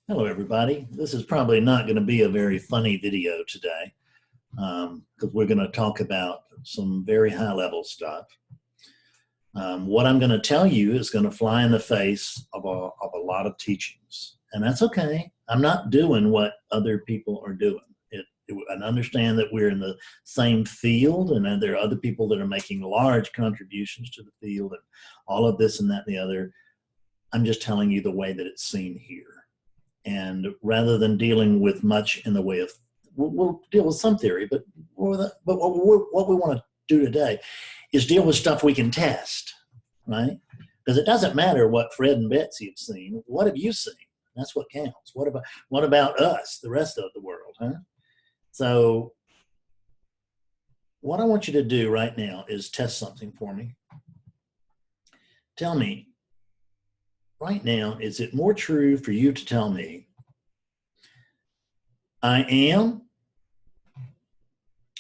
Hello, everybody. This is probably not going to be a very funny video today because we're going to talk about some very high-level stuff. What I'm going to tell you is going to fly in the face of a lot of teachings, and that's okay. I'm not doing what other people are doing. I understand that we're in the same field, and there are other people that are making large contributions to the field, and all of this and that and the other. I'm just telling you the way that it's seen here. And rather than dealing with much in the way of, we'll deal with some theory, but what we want to do today is deal with stuff we can test, right? Because it doesn't matter what Fred and Betsy have seen. What have you seen? That's what counts. What about us, the rest of the world, huh? So what I want you to do right now is test something for me. Tell me, right now, is it more true for you to tell me I am,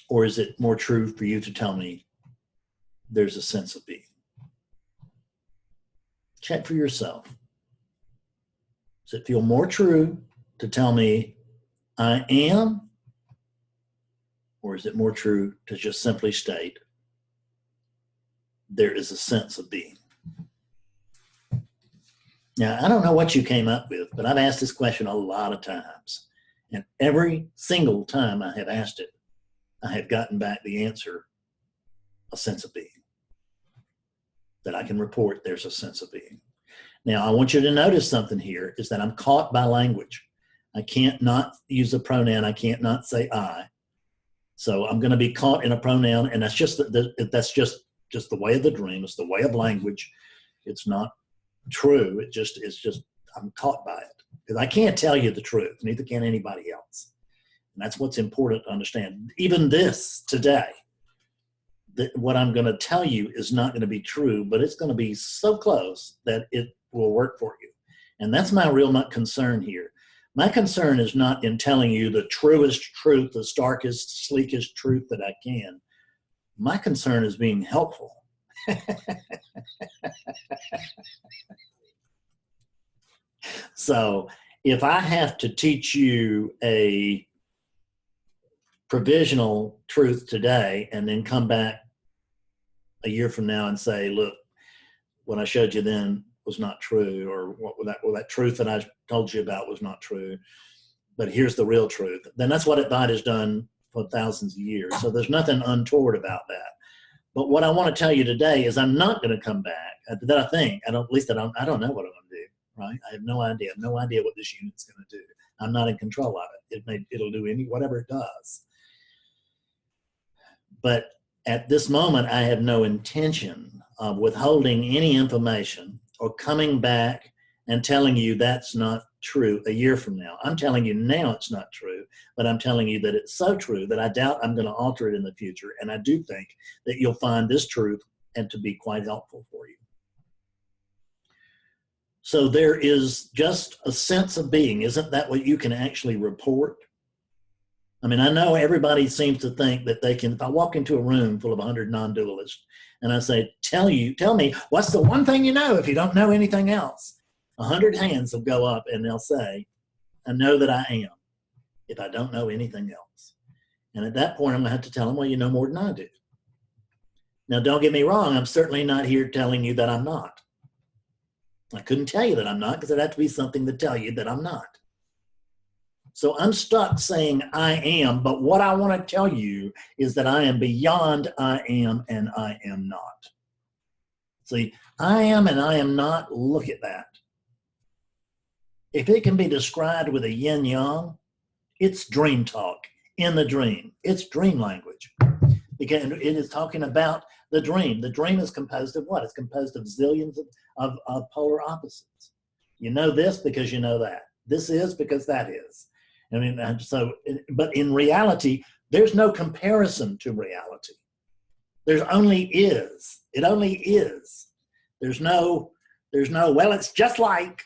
or is it more true for you to tell me there's a sense of being? Check for yourself. Does it feel more true to tell me I am, or is it more true to just simply state there is a sense of being? Now, I don't know what you came up with, but I've asked this question a lot of times. And every single time I have asked it, I have gotten back the answer, a sense of being. That I can report there's a sense of being. Now, I want you to notice something here is that I'm caught by language. I can't not use a pronoun. I can't not say I. So I'm going to be caught in a pronoun, and that's just the way of the dream. It's the way of language. It's not true. It's just I'm caught by it because I can't tell you the truth. Neither can anybody else. And that's what's important to understand. Even this today, that what I'm going to tell you is not going to be true, but it's going to be so close that it will work for you. And that's my real concern here. My concern is not in telling you the truest truth, the starkest, sleekest truth that I can. My concern is being helpful. So if I have to teach you a provisional truth today and then come back a year from now and say, look, what I showed you then was not true, or that truth that I told you about was not true, but here's the real truth, then that's what God has done for thousands of years. So there's nothing untoward about that. But what I want to tell you today is I'm not going to come back. That I think, I don't know what I'm going to do, right? I have no idea. I have no idea what this unit's going to do. I'm not in control of it. It'll do whatever it does. But at this moment, I have no intention of withholding any information or coming back and telling you that's not true a year from now. I'm telling you now it's not true, but I'm telling you that it's so true that I doubt I'm going to alter it in the future. And I do think that you'll find this truth and to be quite helpful for you. So there is just a sense of being. Isn't that what you can actually report? I mean, I know everybody seems to think that they can, if I walk into a room full of 100 non-dualists and I say, tell me, what's the one thing you know if you don't know anything else? 100 hands will go up and they'll say, I know that I am, if I don't know anything else. And at that point, I'm going to have to tell them, well, you know more than I do. Now, don't get me wrong. I'm certainly not here telling you that I'm not. I couldn't tell you that I'm not because it'd have to be something to tell you that I'm not. So I'm stuck saying I am, but what I want to tell you is that I am beyond I am and I am not. See, I am and I am not, look at that. If it can be described with a yin-yang, it's dream talk in the dream. It's dream language because it is talking about the dream. The dream is composed of what? It's composed of zillions of polar opposites. You know this because you know that. This is because that is. I mean, but in reality, there's no comparison to reality. There's only is. It only is. There's no, well, it's just like.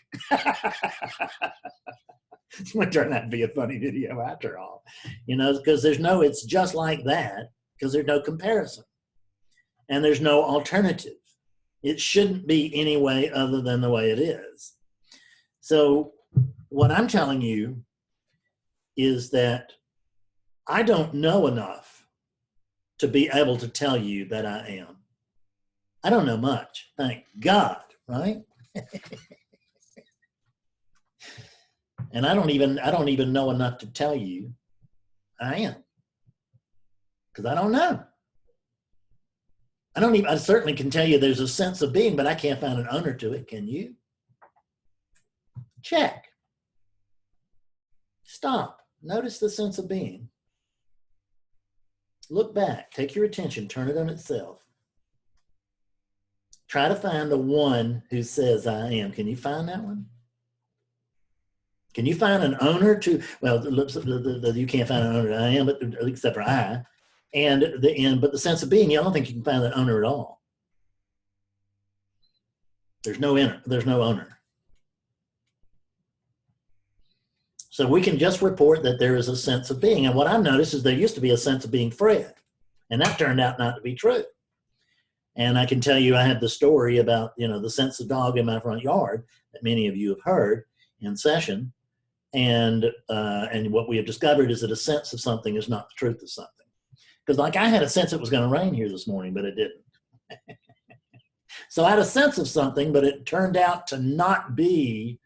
It's going to turn out to be a funny video after all, you know, because it's just like that, because there's no comparison. And there's no alternative. It shouldn't be any way other than the way it is. So what I'm telling you is that I don't know enough to be able to tell you that I am. I don't know much, thank God, right? And I don't even know enough to tell you I am, because I don't know. I certainly can tell you there's a sense of being, but I can't find an owner to it. Can you? Check. Stop. Notice the sense of being. Look back. Take your attention. Turn it on itself. Try to find the one who says I am. Can you find that one? Can you find an owner to, well, you can't find an owner to I am, but except for I. But the sense of being, I don't think you can find that owner at all. There's no owner. So we can just report that there is a sense of being. And what I've noticed is there used to be a sense of being Fred, and that turned out not to be true. And I can tell you, I had the story about, the sense of dog in my front yard that many of you have heard in session. And what we have discovered is that a sense of something is not the truth of something. Because like I had a sense it was going to rain here this morning, but it didn't. So I had a sense of something, but it turned out to not be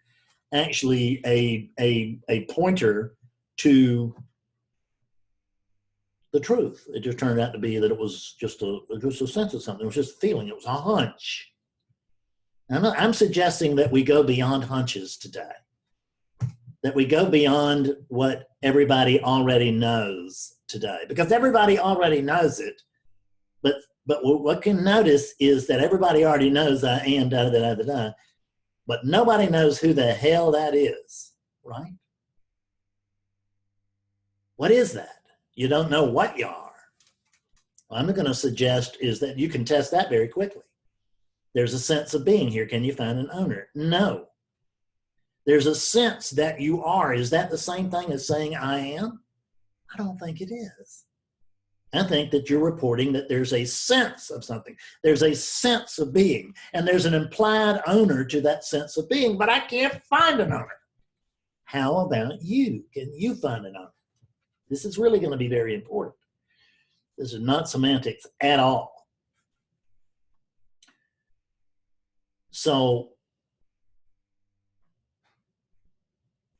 actually a pointer to the truth. It just turned out to be that it was just a sense of something. It was just a feeling. It was a hunch. I'm suggesting that we go beyond hunches today. That we go beyond what everybody already knows today, because everybody already knows it. But what can notice is that everybody already knows I am da da da da da, but nobody knows who the hell that is, right? What is that? You don't know what you are. What I'm going to suggest is that you can test that very quickly. There's a sense of being here. Can you find an owner? No. There's a sense that you are. Is that the same thing as saying I am? I don't think it is. I think that you're reporting that there's a sense of something. There's a sense of being, and there's an implied owner to that sense of being, but I can't find an owner. How about you? Can you find an owner? This is really going to be very important. This is not semantics at all. So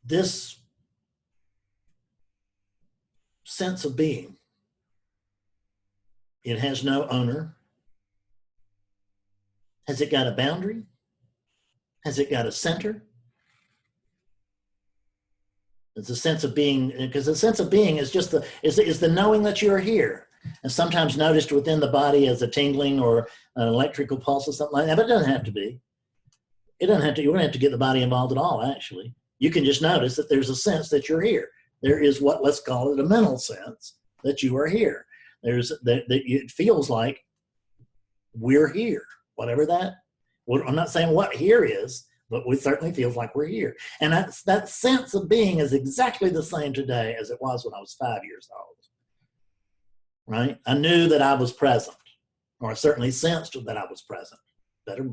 this sense of being, it has no owner. Has it got a boundary? Has it got a center? It's a sense of being, because the sense of being is just is the knowing that you're here, and sometimes noticed within the body as a tingling or an electrical pulse or something like that. But it doesn't have to be. It doesn't have to. You don't have to get the body involved at all. Actually, you can just notice that there's a sense that you're here. There is what, let's call it, a mental sense that you are here. There's that it feels like we're here, whatever that. Well, I'm not saying what here is, but it certainly feels like we're here. And that sense of being is exactly the same today as it was when I was 5 years old. Right? I knew that I was present, or I certainly sensed that I was present.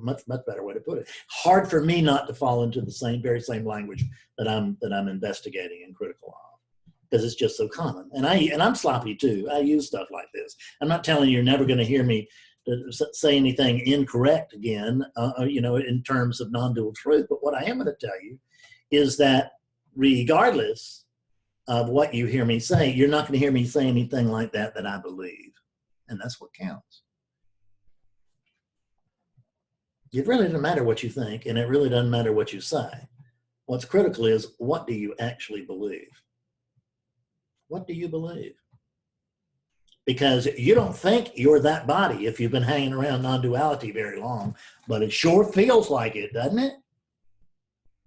Much better way to put it. Hard for me not to fall into the very same language that I'm investigating and critical of, because it's just so common. And I'm sloppy too. I use stuff like this. I'm not telling you you're never going to hear me say anything incorrect again, in terms of non-dual truth. But what I am going to tell you is that regardless of what you hear me say, you're not going to hear me say anything like that I believe. And that's what counts. It really doesn't matter what you think, and it really doesn't matter what you say. What's critical is, what do you actually believe? What do you believe? Because you don't think you're that body if you've been hanging around non-duality very long, but it sure feels like it, doesn't it?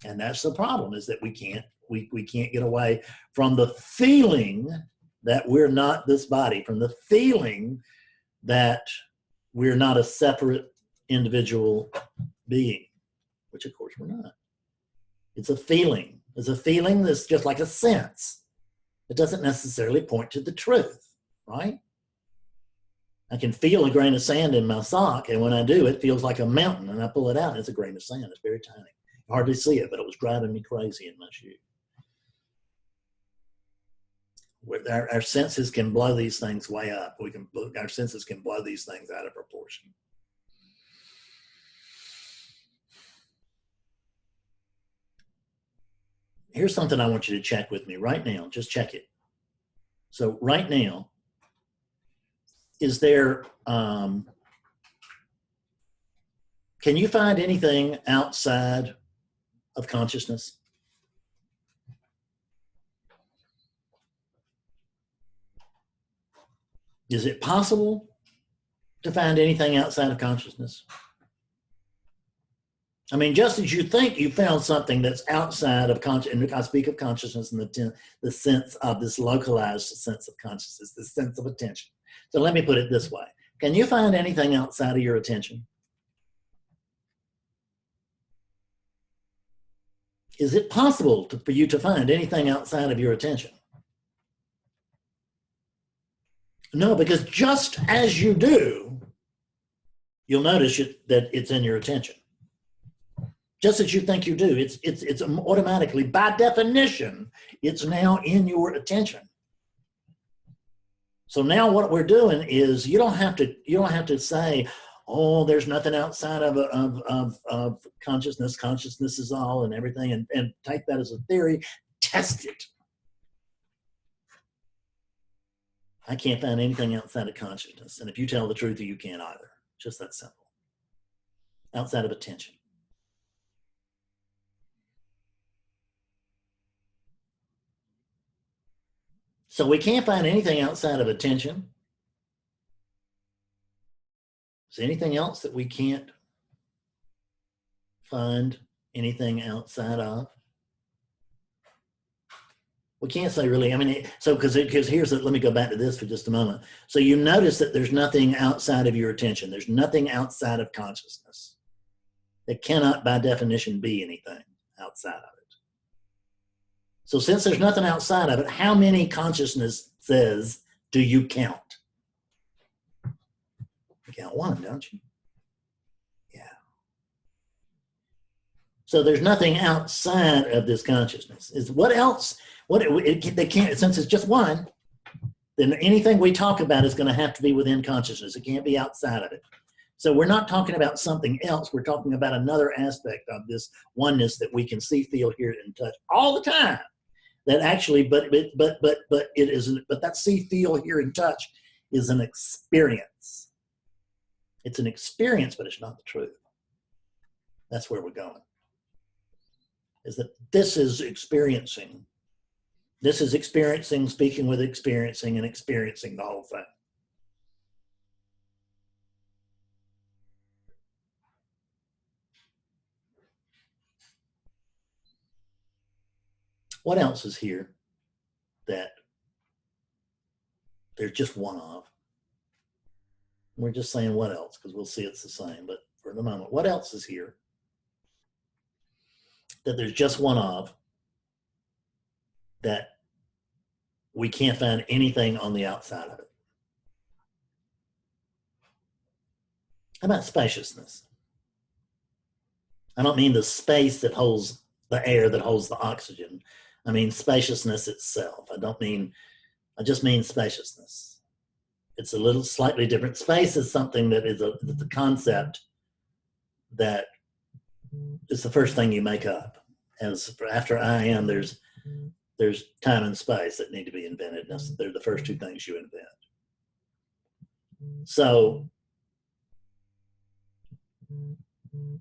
And that's the problem, is that we can't get away from the feeling that we're not this body, from the feeling that we're not a separate individual being, which of course we're not. It's a feeling. It's a feeling that's just like a sense. It doesn't necessarily point to the truth, right? I can feel a grain of sand in my sock, and when I do, it feels like a mountain, and I pull it out, and it's a grain of sand. It's very tiny. Hardly see it, but it was driving me crazy in my shoe. Our senses can blow these things way up. Our senses can blow these things out of proportion. Here's something I want you to check with me right now. Just check it. So right now, is there, can you find anything outside of consciousness? Is it possible to find anything outside of consciousness? I mean, just as you think you found something that's outside of consciousness, and I speak of consciousness in the sense of this localized sense of consciousness, this sense of attention. So let me put it this way. Can you find anything outside of your attention? Is it possible for you to find anything outside of your attention? No, because just as you do, you'll notice that it's in your attention. Just as you think you do, it's automatically, by definition, it's now in your attention. So now what we're doing is you don't have to say, oh, there's nothing outside of consciousness. Consciousness is all and everything, and take that as a theory. Test it. I can't find anything outside of consciousness. And if you tell the truth, you can't either. Just that simple. Outside of attention. So we can't find anything outside of attention. Is there anything else that we can't find anything outside of? We can't say really, I mean, so because here's, let me go back to this for just a moment. So you notice that there's nothing outside of your attention. There's nothing outside of consciousness. It cannot by definition be anything outside of it. So since there's nothing outside of it, how many consciousnesses do you count? You count one, don't you? Yeah. So there's nothing outside of this consciousness. Is what else? They can't, since it's just one, then anything we talk about is going to have to be within consciousness. It can't be outside of it. So we're not talking about something else. We're talking about another aspect of this oneness that we can see, feel, hear, and touch all the time. That actually, but it is, but that see, feel, hear, and touch is an experience. It's an experience, but it's not the truth. That's where we're going. Is that this is experiencing. This is experiencing, speaking with experiencing, and experiencing the whole thing. What else is here that there's just one of? We're just saying what else, because we'll see it's the same, but for the moment, what else is here that there's just one of that we can't find anything on the outside of it? How about spaciousness? I don't mean the space that holds the air, that holds the oxygen. I mean spaciousness itself. I just mean spaciousness. It's a little slightly different. Space is something that is a concept that is the first thing you make up. As after I am, there's time and space that need to be invented. They're the first two things you invent. So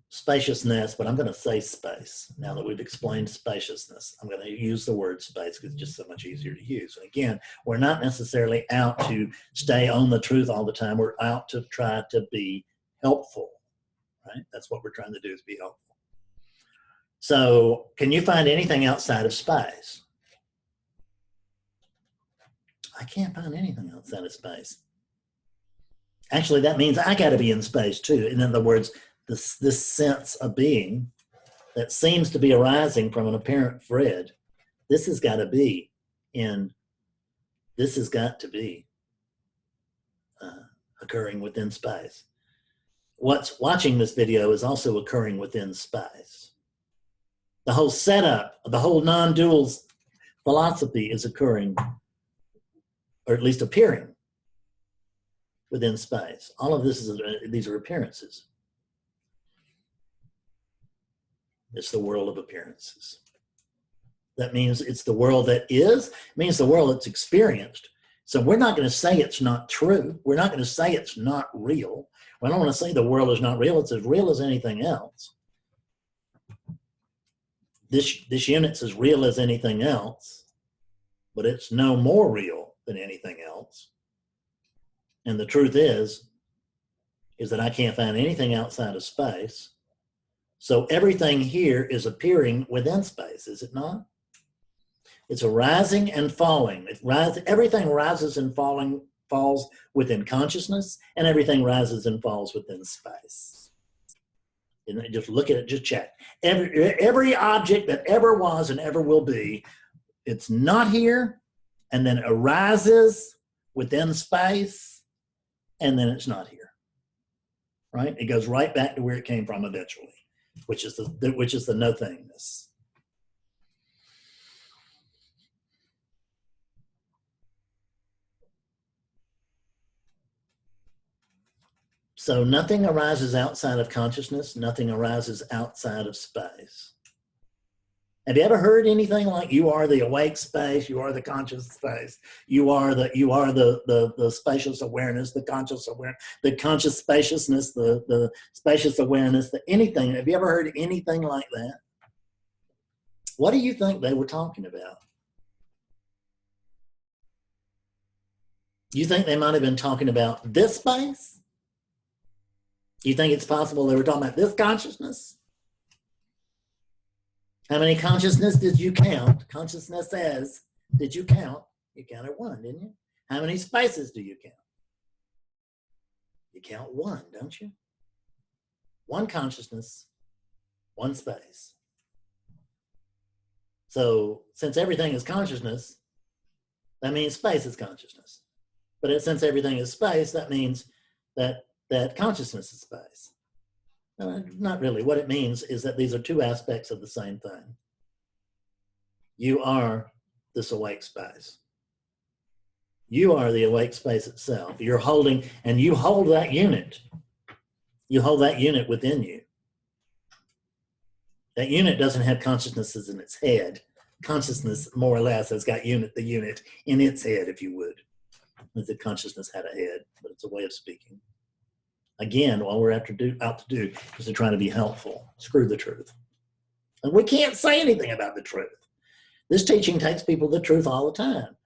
spaciousness, but I'm going to say space. Now that we've explained spaciousness, I'm going to use the word space because it's just so much easier to use. And again, we're not necessarily out to stay on the truth all the time. We're out to try to be helpful, right? That's what we're trying to do, is be helpful. So can you find anything outside of space? I can't find anything outside of space. Actually, that means I got to be in space too. In other words, this sense of being that seems to be arising from an apparent Fred, this has got to be occurring within space. What's watching this video is also occurring within space. The whole setup, the whole non-dual philosophy is occurring, or at least appearing, within space. All of this is, these are appearances. It's the world of appearances. That means it's the world that is, it means the world that's experienced. So we're not going to say it's not true. We're not going to say it's not real. We don't want to say the world is not real. It's as real as anything else. This unit's as real as anything else, but it's no more real than anything else. And the truth is that I can't find anything outside of space. So everything here is appearing within space, is it not? It's a rising and falling. Everything rises and falls within consciousness, and everything rises and falls within space. And just look at it, just check. Every object that ever was and ever will be, it's not here, and then arises within space, and then it's not here. Right? It goes right back to where it came from eventually, which is the nothingness. So nothing arises outside of consciousness, nothing arises outside of space. Have you ever heard anything like you are the awake space, you are the conscious space, you are the spacious awareness, the conscious awareness, the conscious spaciousness, the spacious awareness, anything? Have you ever heard anything like that? What do you think they were talking about? You think they might have been talking about this space? You think it's possible they were talking about this consciousness? How many consciousness did you count? Consciousness says, did you count? You counted one, didn't you? How many spaces do you count? You count one, don't you? One consciousness, one space. So since everything is consciousness, that means space is consciousness. But since everything is space, that means that consciousness is space. No, not really. What it means is that these are two aspects of the same thing. You are this awake space. You are the awake space itself. You're holding, and you hold that unit. You hold that unit within you. That unit doesn't have consciousnesses in its head. Consciousness, more or less, has got the unit in its head, if you would. As if consciousness had a head, but it's a way of speaking. Again, all we're out to do is to try to be helpful. Screw the truth. And we can't say anything about the truth. This teaching takes people the truth all the time.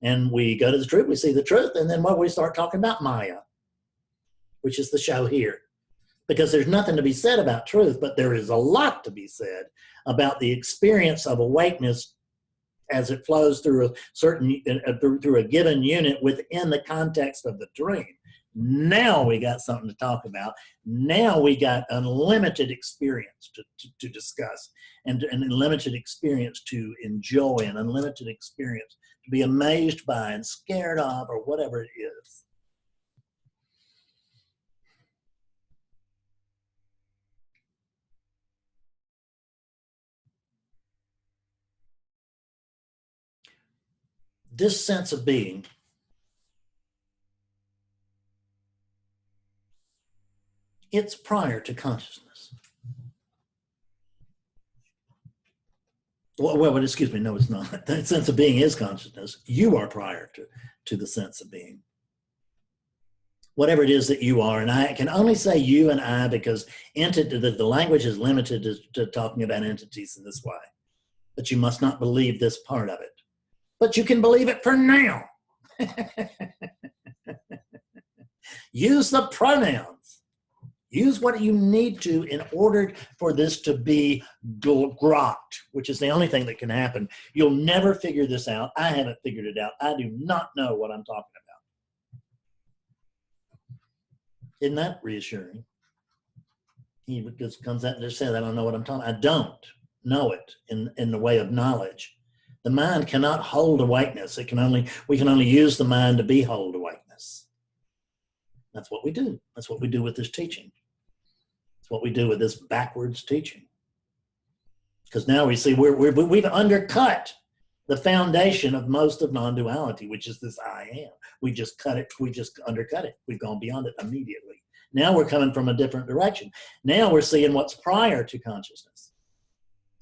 And we go to the truth, we see the truth, and then we start talking about Maya, which is the show here. Because there's nothing to be said about truth, but there is a lot to be said about the experience of awakeness as it flows through through a given unit within the context of the dream. Now we got something to talk about. Now we got unlimited experience to discuss, and unlimited experience to enjoy, and unlimited experience to be amazed by and scared of, or whatever it is. This sense of being it's prior to consciousness. Well, excuse me, no, it's not. That sense of being is consciousness. You are prior to the sense of being. Whatever it is that you are, and I can only say you and I because the language is limited to talking about entities in this way. But you must not believe this part of it. But you can believe it for now. Use the pronouns. Use what you need to in order for this to be grokked, which is the only thing that can happen. You'll never figure this out. I haven't figured it out. I do not know what I'm talking about. Isn't that reassuring? He just comes out and just says, I don't know what I'm talking about. I don't know it in the way of knowledge. The mind cannot hold awakeness. We can only use the mind to behold awakeness. That's what we do. That's what we do with this teaching. It's what we do with this backwards teaching. Because now we see we've undercut the foundation of most of non-duality, which is this I am. We just cut it. We just undercut it. We've gone beyond it immediately. Now we're coming from a different direction. Now we're seeing what's prior to consciousness.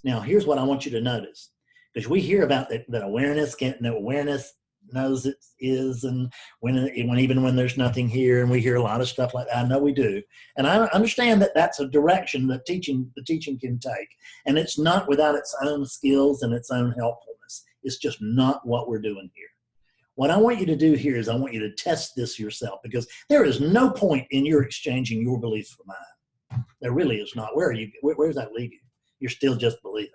Now here's what I want you to notice, because we hear about that awareness knows it is, and even when there's nothing here, and we hear a lot of stuff like that. I know we do, and I understand that that's a direction that the teaching can take, and it's not without its own skills and its own helpfulness. It's just not what we're doing here. What I want you to do here is I want you to test this yourself, because there is no point in your exchanging your beliefs for mine. There really is not. Where does that leave you? You're still just believing.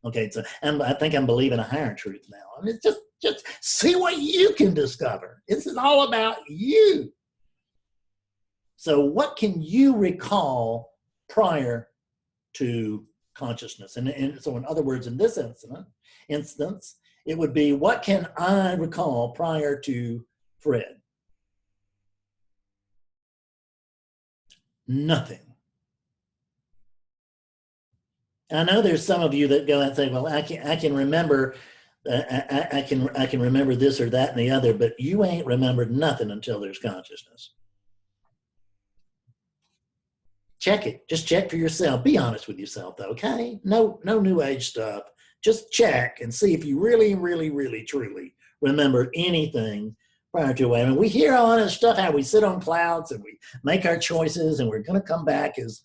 Okay, so and I think I'm believing a higher truth now. I mean, just see what you can discover. This is all about you. So what can you recall prior to consciousness? And so in other words, in this instance, it would be, what can I recall prior to Fred? Nothing. I know there's some of you that go and say, well, I can remember, I can remember this or that and the other, but you ain't remembered nothing until there's consciousness. Check it. Just check for yourself. Be honest with yourself, though, okay? No new age stuff. Just check and see if you really, really, really, truly remember anything prior to it. I mean, we hear all this stuff, how we sit on clouds and we make our choices, and we're going to come back as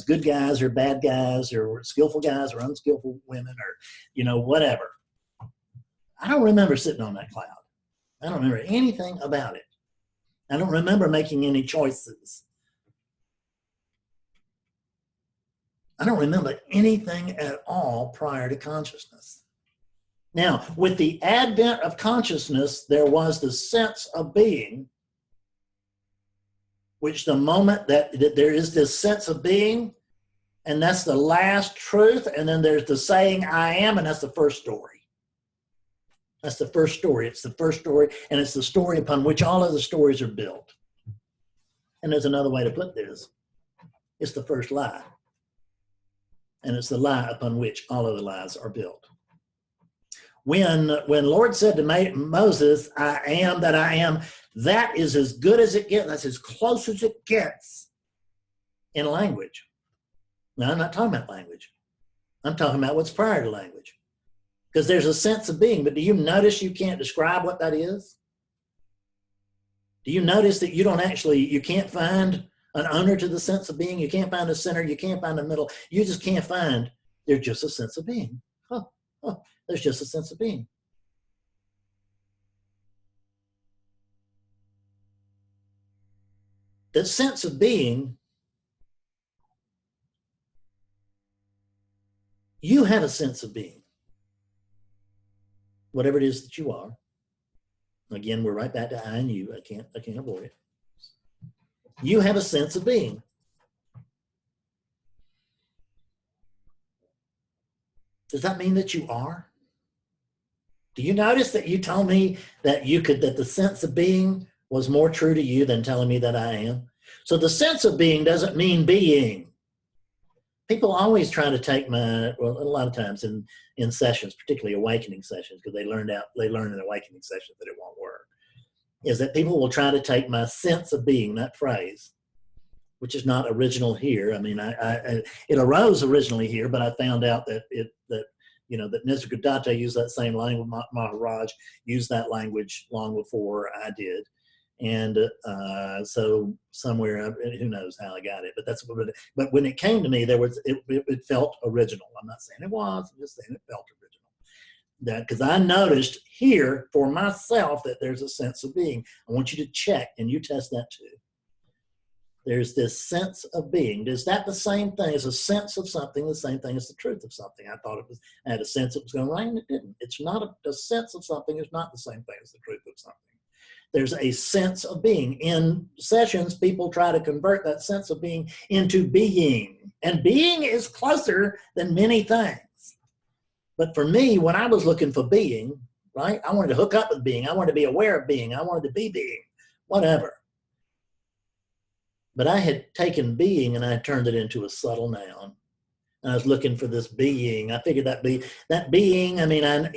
good guys or bad guys, or skillful guys or unskillful women, or whatever. I don't remember sitting on that cloud. I don't remember anything about it. I don't remember making any choices. I don't remember anything at all prior to consciousness. Now, with the advent of consciousness, there was the sense of being, which the moment that there is this sense of being, and that's the last truth, and then there's the saying I am, and that's the first story. That's the first story. It's the first story, and it's the story upon which all of the stories are built. And there's another way to put this. It's the first lie. And it's the lie upon which all of the lies are built. When Lord said to Moses, I am that I am, that is as good as it gets. That's as close as it gets in language. Now, I'm not talking about language. I'm talking about what's prior to language. Because there's a sense of being, but do you notice you can't describe what that is? Do you notice that you can't find an owner to the sense of being? You can't find a center, you can't find a middle, you just can't find, there's just a sense of being. There's just a sense of being. The sense of being, you have a sense of being. Whatever it is that you are. Again, we're right back to I and you. I can't avoid it. You have a sense of being. Does that mean that you are? Do you notice that you told me that that the sense of being was more true to you than telling me that I am? So the sense of being doesn't mean being. People always try to take a lot of times in sessions, particularly awakening sessions, because they learn in awakening sessions that it won't work, is that people will try to take my sense of being, that phrase, which is not original here. I mean, it arose originally here, but I found out that Nisargadatta used that same language. Maharaj used that language long before I did, and so somewhere, who knows how I got it, but that's what. But when it came to me, it felt original. I'm not saying it was. I'm just saying it felt original. That because I noticed here for myself that there's a sense of being. I want you to check, and you test that too. There's this sense of being. Is that the same thing? Is a sense of something the same thing as the truth of something? I thought I had a sense it was going to rain. It didn't. It's not a sense of something is not the same thing as the truth of something. There's a sense of being. In sessions, people try to convert that sense of being into being. And being is closer than many things. But for me, when I was looking for being, right, I wanted to hook up with being. I wanted to be aware of being. I wanted to be being, whatever. But I had taken being and I had turned it into a subtle noun. And I was looking for this being. I figured that being. I mean, I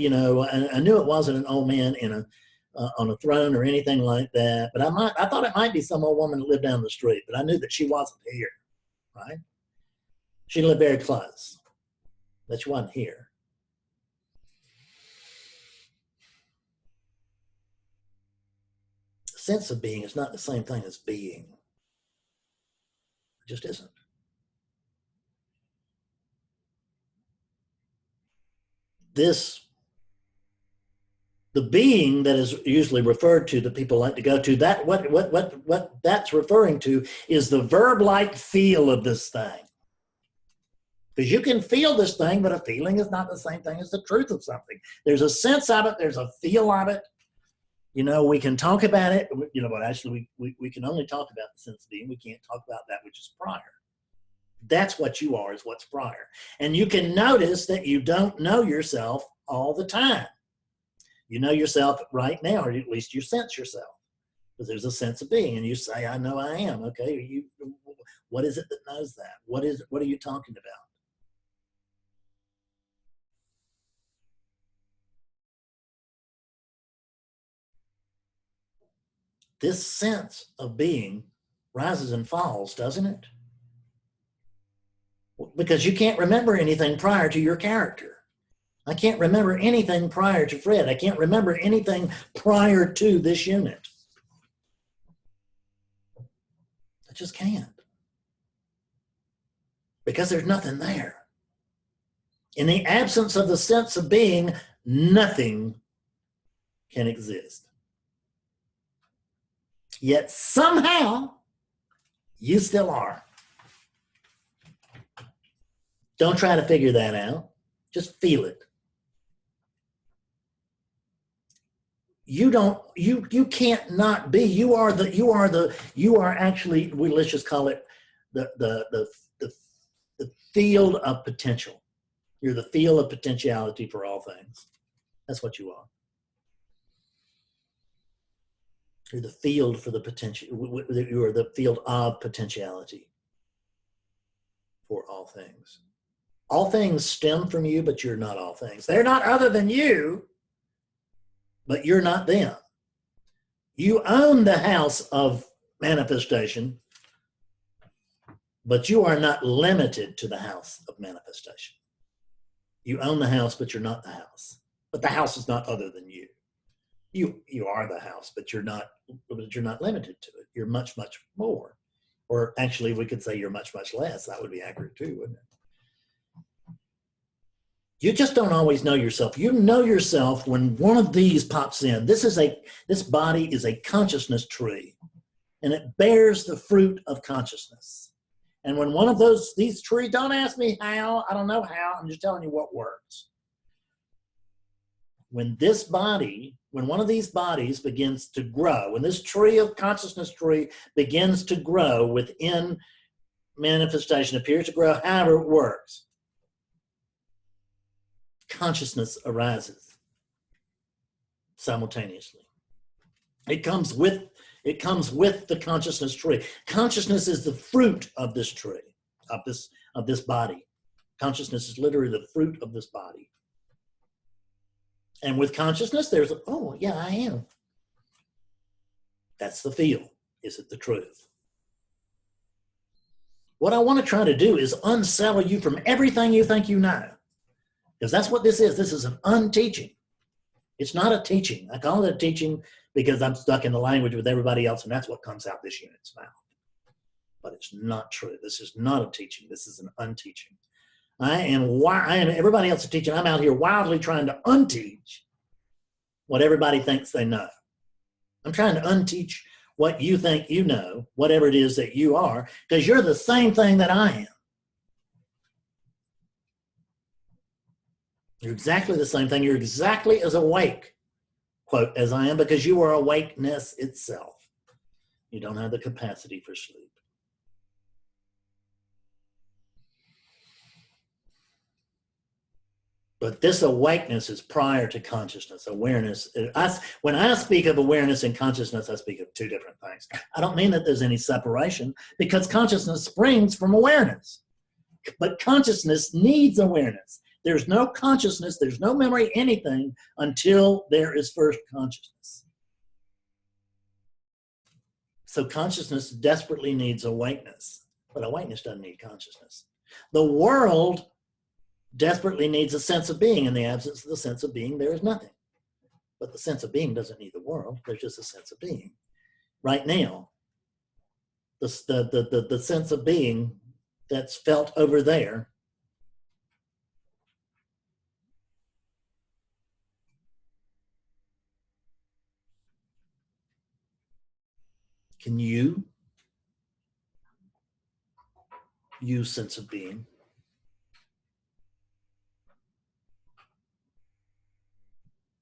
knew it wasn't an old man in a on a throne or anything like that. But I thought it might be some old woman that lived down the street. But I knew that she wasn't here. Right? She lived very close, but she wasn't here. The sense of being is not the same thing as being. It just isn't. The being that is usually referred to, that people like to go to, that what that's referring to is the verb-like feel of this thing. Because you can feel this thing, but a feeling is not the same thing as the truth of something. There's a sense of it, there's a feel of it. You know, we can talk about it, you know, but actually we can only talk about the sense of being. We can't talk about that which is prior. That's what you are, is what's prior. And you can notice that you don't know yourself all the time. You know yourself right now, or at least you sense yourself. Because there's a sense of being, and you say, I know I am. Okay, what is it that knows that? What are you talking about? This sense of being rises and falls, doesn't it? Because you can't remember anything prior to your character. I can't remember anything prior to Fred. I can't remember anything prior to this unit. I just can't. Because there's nothing there. In the absence of the sense of being, nothing can exist. Yet somehow, you still are. Don't try to figure that out. Just feel it. You can't not be. You are actually, let's just call it the field of potential. You're the field of potentiality for all things. That's what you are. You're the field for the potential. You are the field of potentiality for all things. All things stem from you, but you're not all things. They're not other than you, but you're not them. You own the house of manifestation, but you are not limited to the house of manifestation. You own the house, but you're not the house. But the house is not other than you. You are the house, but you're not limited to it. You're much, much more. Or actually, we could say you're much, much less. That would be accurate too, wouldn't it? You just don't always know yourself. You know yourself when one of these pops in. This body is a consciousness tree, and it bears the fruit of consciousness. And when one of these trees, don't ask me how, I don't know how, I'm just telling you what works. When one of these bodies begins to grow, when this tree of consciousness tree begins to grow within manifestation, appears to grow, however it works, consciousness arises simultaneously. It comes with the consciousness tree. Consciousness is the fruit of this tree, of this body. Consciousness is literally the fruit of this body. And with consciousness, there's oh yeah, I am. That's the feel. Is it the truth? What I want to try to do is unsettle you from everything you think you know. Because that's what this is. This is an unteaching. It's not a teaching. I call it a teaching because I'm stuck in the language with everybody else, and that's what comes out this unit's mouth. But it's not true. This is not a teaching. This is an unteaching. I am everybody else is teaching. I'm out here wildly trying to unteach what everybody thinks they know. I'm trying to unteach what you think you know, whatever it is that you are, because you're the same thing that I am. You're exactly the same thing. You're exactly as awake, quote, as I am, because you are awakeness itself. You don't have the capacity for sleep. But this awakeness is prior to consciousness, awareness. When I speak of awareness and consciousness, I speak of two different things. I don't mean that there's any separation, because consciousness springs from awareness. But consciousness needs awareness. There's no consciousness, there's no memory, anything until there is first consciousness. So consciousness desperately needs awakeness, but awakeness doesn't need consciousness. The world desperately needs a sense of being. In the absence of the sense of being, there is nothing. But the sense of being doesn't need the world, there's just a sense of being. Right now, the sense of being that's felt over there can you use sense of being?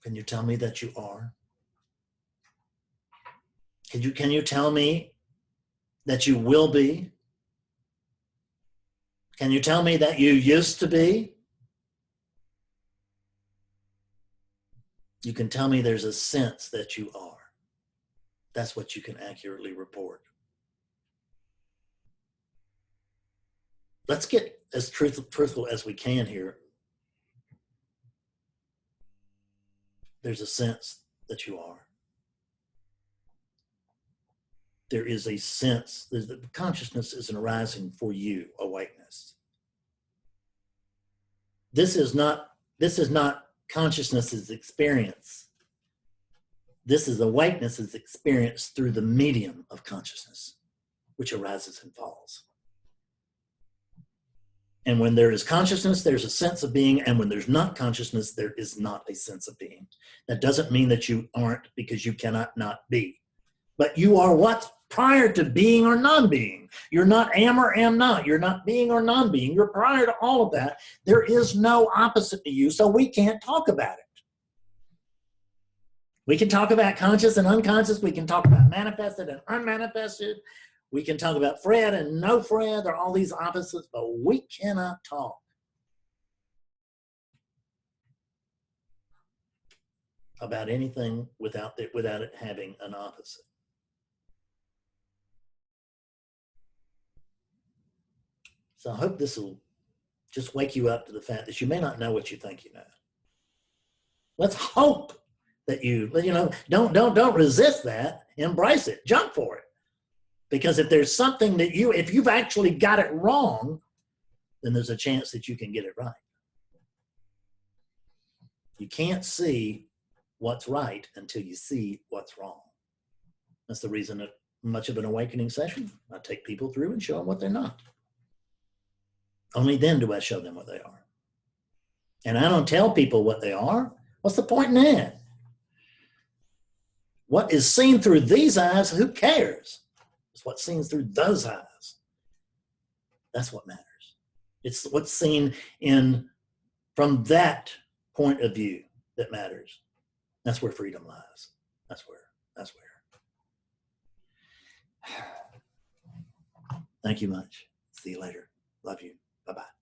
Can you tell me that you are? Can you tell me that you will be? Can you tell me that you used to be? You can tell me there's a sense that you are. That's what you can accurately report. Let's get as truthful as we can here. There's a sense that you are. There is a sense that the consciousness is arising for you, awakeness. This is not consciousness's experience. This is awakeness's experience through the medium of consciousness, which arises and falls. And when there is consciousness, there's a sense of being. And when there's not consciousness, there is not a sense of being. That doesn't mean that you aren't, because you cannot not be. But you are what? Prior to being or non-being. You're not am or am not. You're not being or non-being. You're prior to all of that. There is no opposite to you, so we can't talk about it. We can talk about conscious and unconscious. We can talk about manifested and unmanifested. We can talk about Fred and no Fred. There are all these opposites, but we cannot talk about anything without it having an opposite. So I hope this will just wake you up to the fact that you may not know what you think you know. Let's hope that you don't resist that. Embrace it. Jump for it. Because if there's something that if you've actually got it wrong, then there's a chance that you can get it right. You can't see what's right until you see what's wrong. That's the reason that much of an awakening session, I take people through and show them what they're not. Only then do I show them what they are. And I don't tell people what they are. What's the point in that? What is seen through these eyes, who cares? It's what's seen through those eyes. That's what matters. It's what's seen from that point of view that matters. That's where freedom lies. That's where. Thank you much. See you later. Love you. Bye-bye.